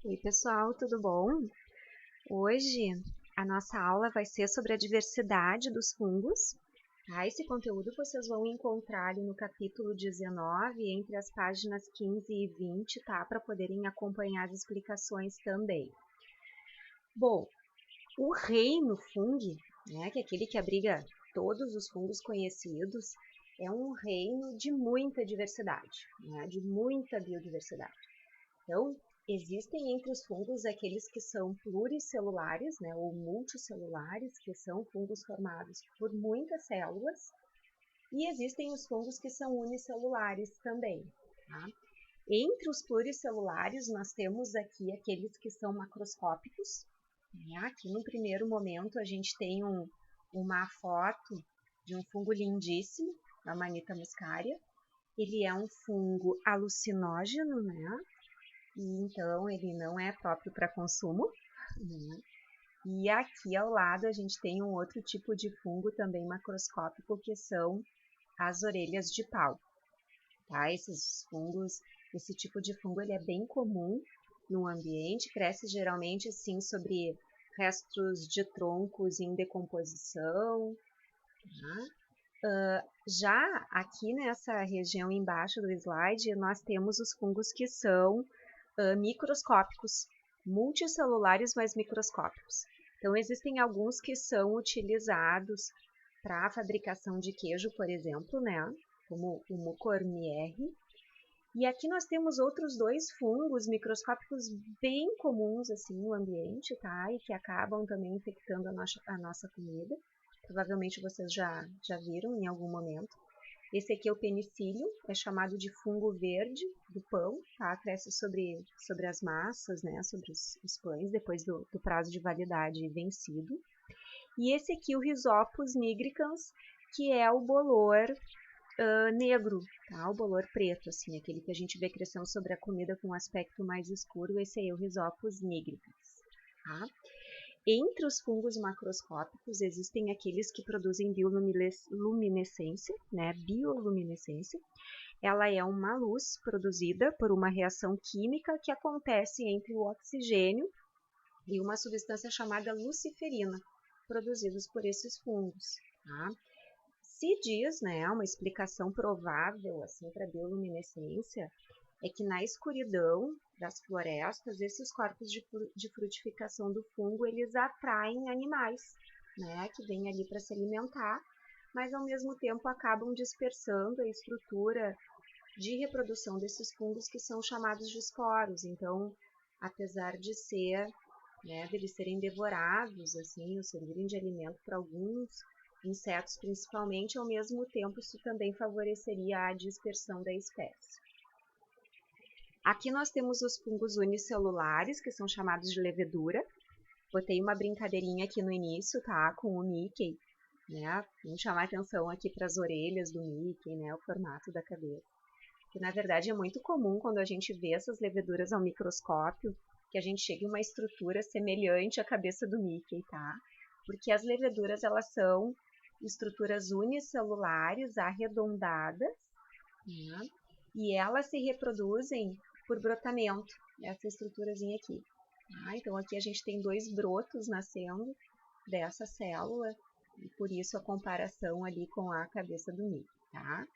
Oi, pessoal, tudo bom? Hoje a nossa aula vai ser sobre a diversidade dos fungos. Tá? Esse conteúdo vocês vão encontrar ali no capítulo 19, entre as páginas 15 e 20, tá? Para poderem acompanhar as explicações também. Bom, o reino fungi, né, que é aquele que abriga todos os fungos conhecidos, é um reino de muita diversidade, né, de muita biodiversidade. Então, existem entre os fungos aqueles que são pluricelulares, né, ou multicelulares, que são fungos formados por muitas células, e existem os fungos que são unicelulares também. Tá? Entre os pluricelulares, nós temos aqui aqueles que são macroscópicos. Né? Aqui no primeiro momento a gente tem uma foto de um fungo lindíssimo, a Amanita muscaria. Ele é um fungo alucinógeno, né? E então ele não é próprio para consumo. Né? E aqui ao lado a gente tem um outro tipo de fungo também macroscópico, que são as orelhas de pau. Tá? Esses fungos, esse tipo de fungo ele é bem comum no ambiente, cresce geralmente assim sobre restos de troncos em decomposição. Tá? Já aqui nessa região embaixo do slide, nós temos os fungos que são microscópicos, multicelulares, mas microscópicos. Então, existem alguns que são utilizados para a fabricação de queijo, por exemplo, né? Como o Mucormier. E aqui nós temos outros dois fungos microscópicos bem comuns assim no ambiente, tá? E que acabam também infectando a nossa comida. Provavelmente vocês já viram em algum momento. Esse aqui é o penicílio, é chamado de fungo verde do pão, tá? Cresce sobre as massas, né? Sobre os pães, depois do prazo de validade vencido. E esse aqui, o Rhizopus nigricans, que é o bolor negro, tá? O bolor preto, assim, aquele que a gente vê crescendo sobre a comida com um aspecto mais escuro, esse aí é o Rhizopus nigricans, tá? Entre os fungos macroscópicos, existem aqueles que produzem bioluminescência, né? Bioluminescência. Ela é uma luz produzida por uma reação química que acontece entre o oxigênio e uma substância chamada luciferina, produzidos por esses fungos. Tá? Se diz, né, uma explicação provável assim para a bioluminescência é que na escuridão das florestas, esses corpos de frutificação do fungo, eles atraem animais, né, que vêm ali para se alimentar, mas ao mesmo tempo acabam dispersando a estrutura de reprodução desses fungos que são chamados de esporos. Então, apesar de ser, né, de eles serem devorados, assim, ou servirem de alimento para alguns insetos principalmente, ao mesmo tempo isso também favoreceria a dispersão da espécie. Aqui nós temos os fungos unicelulares, que são chamados de levedura. Botei uma brincadeirinha aqui no início, tá? Com o Mickey, né? Vamos chamar atenção aqui para as orelhas do Mickey, né? O formato da cabeça. Que na verdade é muito comum quando a gente vê essas leveduras ao microscópio, que a gente chega em uma estrutura semelhante à cabeça do Mickey, tá? Porque as leveduras, elas são estruturas unicelulares, arredondadas, né? E elas se reproduzem por brotamento, essa estruturazinha aqui. Tá? Então aqui a gente tem dois brotos nascendo dessa célula, e por isso a comparação ali com a cabeça do Mickey, tá?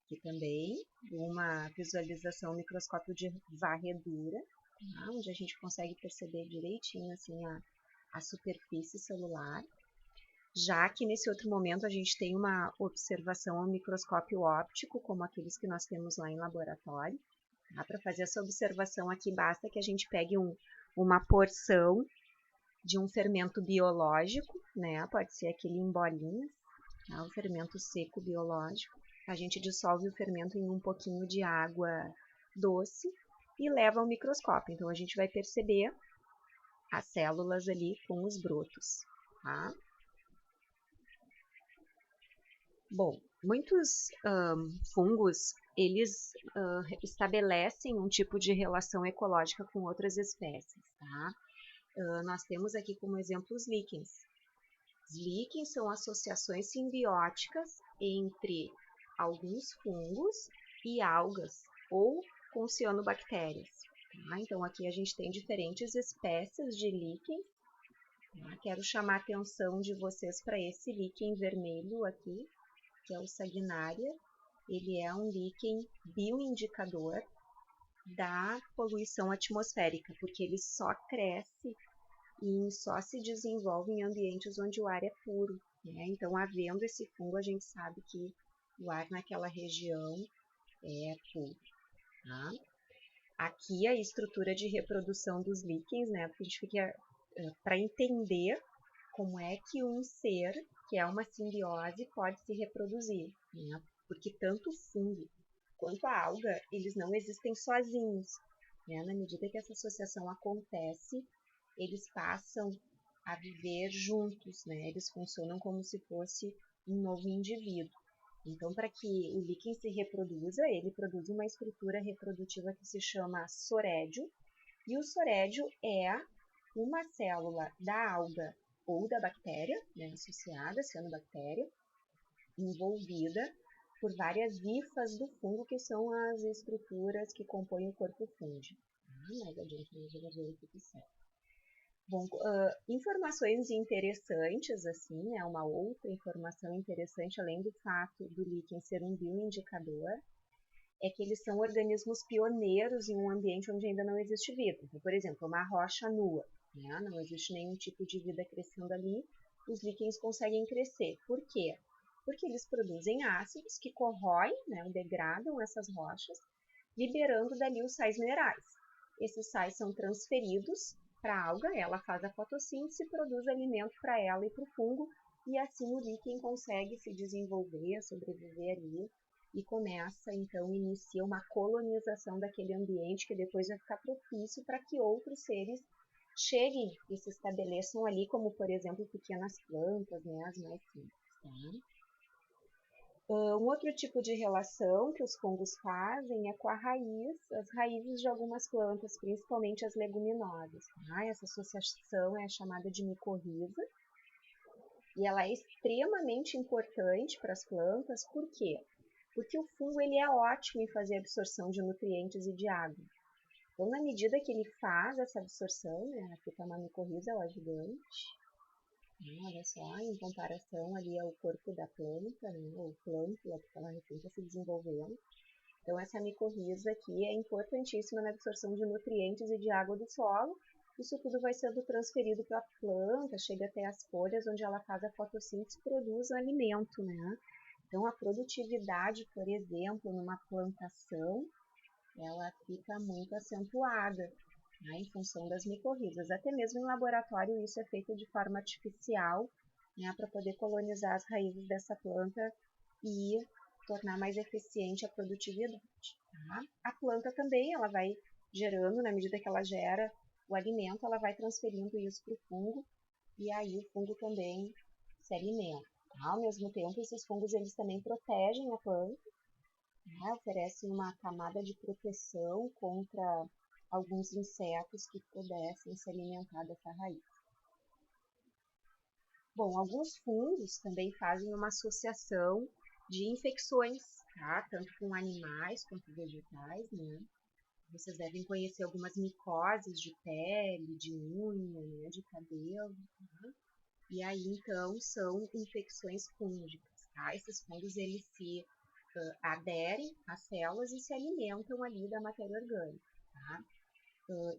Aqui também uma visualização microscópio de varredura, tá? Onde a gente consegue perceber direitinho assim a superfície celular. Já que nesse outro momento a gente tem uma observação ao microscópio óptico, como aqueles que nós temos lá em laboratório. Tá? Para fazer essa observação aqui, basta que a gente pegue uma porção de um fermento biológico, né? Pode ser aquele em bolinhas, tá? Um fermento seco biológico. A gente dissolve o fermento em um pouquinho de água doce e leva ao microscópio. Então a gente vai perceber as células ali com os brotos, tá? Bom, muitos fungos, eles estabelecem um tipo de relação ecológica com outras espécies, tá? Nós temos aqui como exemplo os líquens. Os líquens são associações simbióticas entre alguns fungos e algas, ou com cianobactérias. Tá? Então, aqui a gente tem diferentes espécies de líquens. Tá? Quero chamar a atenção de vocês para esse líquen vermelho aqui, que é o Sagnaria. Ele é um líquen bioindicador da poluição atmosférica, porque ele só cresce e só se desenvolve em ambientes onde o ar é puro. Né? Então, havendo esse fungo, a gente sabe que o ar naquela região é puro. Tá? Aqui a estrutura de reprodução dos líquens, né? Porque a gente fica para entender como é que um ser, que é uma simbiose, pode se reproduzir. Né? Porque tanto o fungo quanto a alga, eles não existem sozinhos. Né? Na medida que essa associação acontece, eles passam a viver juntos, né? Eles funcionam como se fosse um novo indivíduo. Então, para que o líquen se reproduza, ele produz uma estrutura reprodutiva que se chama sorédio, e o sorédio é uma célula da alga ou da bactéria, né, associada, cianobactéria, envolvida por várias hifas do fungo, que são as estruturas que compõem o corpo fúngico. Mais adiante nós vamos ver o que serve. Bom, informações interessantes, assim, né, uma outra informação interessante, além do fato do líquen ser um bioindicador, é que eles são organismos pioneiros em um ambiente onde ainda não existe vida. Então, por exemplo, uma rocha nua, né, não existe nenhum tipo de vida crescendo ali, os líquens conseguem crescer. Por quê? Porque eles produzem ácidos que corroem, né, degradam essas rochas, liberando dali os sais minerais. Esses sais são transferidos para a alga, ela faz a fotossíntese, produz alimento para ela e para o fungo, e assim o líquen consegue se desenvolver, sobreviver ali, e começa, então, inicia uma colonização daquele ambiente que depois vai ficar propício para que outros seres cheguem e se estabeleçam ali, como, por exemplo, pequenas plantas, né, as mais simples. Tá? Um outro tipo de relação que os fungos fazem é com a raiz, as raízes de algumas plantas, principalmente as leguminosas. Tá? Essa associação é chamada de micorriza e ela é extremamente importante para as plantas. Por quê? Porque o fungo ele é ótimo em fazer absorção de nutrientes e de água. Então, na medida que ele faz essa absorção, né, aqui está uma micorriza, ela é gigante. Olha só, em comparação ali ao corpo da planta, né, ou plântula, que ela está se desenvolvendo. Então, essa micorriza aqui é importantíssima na absorção de nutrientes e de água do solo. Isso tudo vai sendo transferido para a planta, chega até as folhas, onde ela faz a fotossíntese e produz o alimento, né? Então, a produtividade, por exemplo, numa plantação, ela fica muito acentuada, né, em função das micorrizas. Até mesmo em laboratório isso é feito de forma artificial, né, para poder colonizar as raízes dessa planta e tornar mais eficiente a produtividade. Tá? A planta também ela vai gerando, na medida que ela gera o alimento, ela vai transferindo isso para o fungo, e aí o fungo também se alimenta. Tá? Ao mesmo tempo, esses fungos eles também protegem a planta, né, oferecem uma camada de proteção contra alguns insetos que pudessem se alimentar dessa raiz. Bom, alguns fungos também fazem uma associação de infecções, tá? Tanto com animais quanto vegetais, né? Vocês devem conhecer algumas micoses de pele, de unha, né? De cabelo, tá? E aí, então, são infecções fúngicas, tá? Esses fungos, eles se aderem às células e se alimentam ali da matéria orgânica, tá?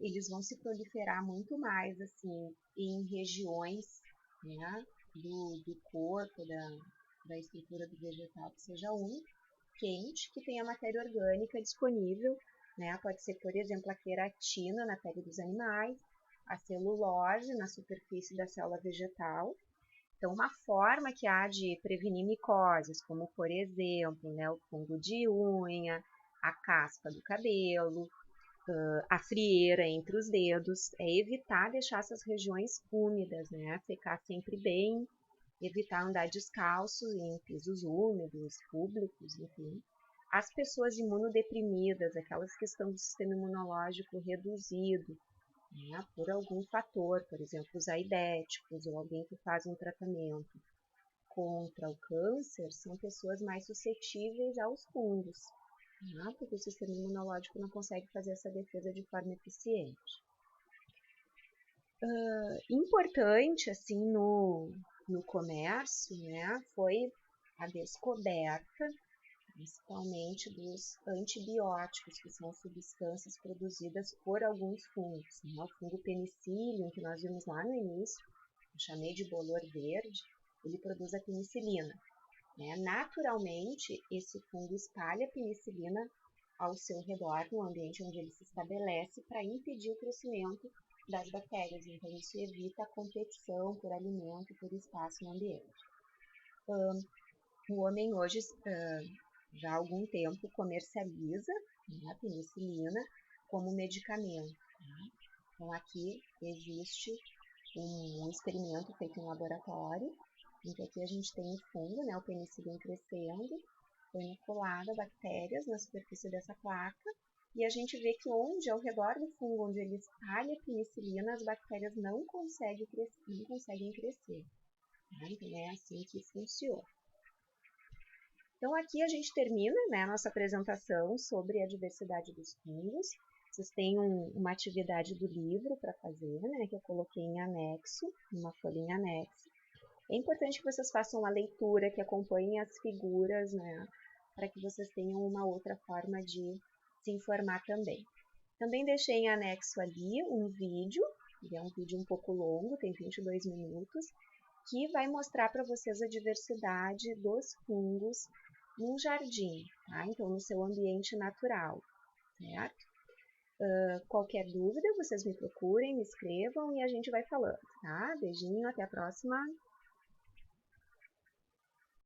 Eles vão se proliferar muito mais, assim, em regiões, né, do corpo, da estrutura do vegetal que seja úmido, quente, que tenha matéria orgânica disponível, né? Pode ser, por exemplo, a queratina na pele dos animais, a celulose na superfície da célula vegetal. Então, uma forma que há de prevenir micoses, como, por exemplo, né, o fungo de unha, a caspa do cabelo, a frieira entre os dedos, é evitar deixar essas regiões úmidas, né? Ficar sempre bem, evitar andar descalço em pisos úmidos, públicos, enfim. As pessoas imunodeprimidas, aquelas que estão do sistema imunológico reduzido, né, por algum fator, por exemplo, os aidéticos ou alguém que faz um tratamento contra o câncer, são pessoas mais suscetíveis aos fungos. tá? Porque o sistema imunológico não consegue fazer essa defesa de forma eficiente. Importante, assim, no comércio, né, foi a descoberta, principalmente dos antibióticos, que são substâncias produzidas por alguns fungos, né? O fungo penicillium, que nós vimos lá no início, eu chamei de bolor verde, ele produz a penicilina, né? Naturalmente, esse fungo espalha a penicilina ao seu redor, no ambiente onde ele se estabelece, para impedir o crescimento das bactérias. Então, isso evita a competição por alimento, por espaço no ambiente. O homem hoje, já há algum tempo, comercializa, né, a penicilina como medicamento. Tá? Então, aqui existe um experimento feito em laboratório, em que aqui a gente tem o fungo, né, o penicillium crescendo, foi inoculado bactérias na superfície dessa placa, e a gente vê que ao redor do fungo, onde ele espalha a penicilina, as bactérias não conseguem crescer. Tá? Então, é assim que funciona. Então, aqui a gente termina, né, a nossa apresentação sobre a diversidade dos fungos. Vocês têm uma atividade do livro para fazer, né, que eu coloquei em anexo, uma folhinha anexa. É importante que vocês façam a leitura, que acompanhem as figuras, né, para que vocês tenham uma outra forma de se informar também. Também deixei em anexo ali um vídeo, que é um vídeo um pouco longo, tem 22 minutos, que vai mostrar para vocês a diversidade dos fungos num jardim, tá? Então, no seu ambiente natural, certo? Qualquer dúvida, vocês me procurem, me escrevam e a gente vai falando, tá? Beijinho, até a próxima!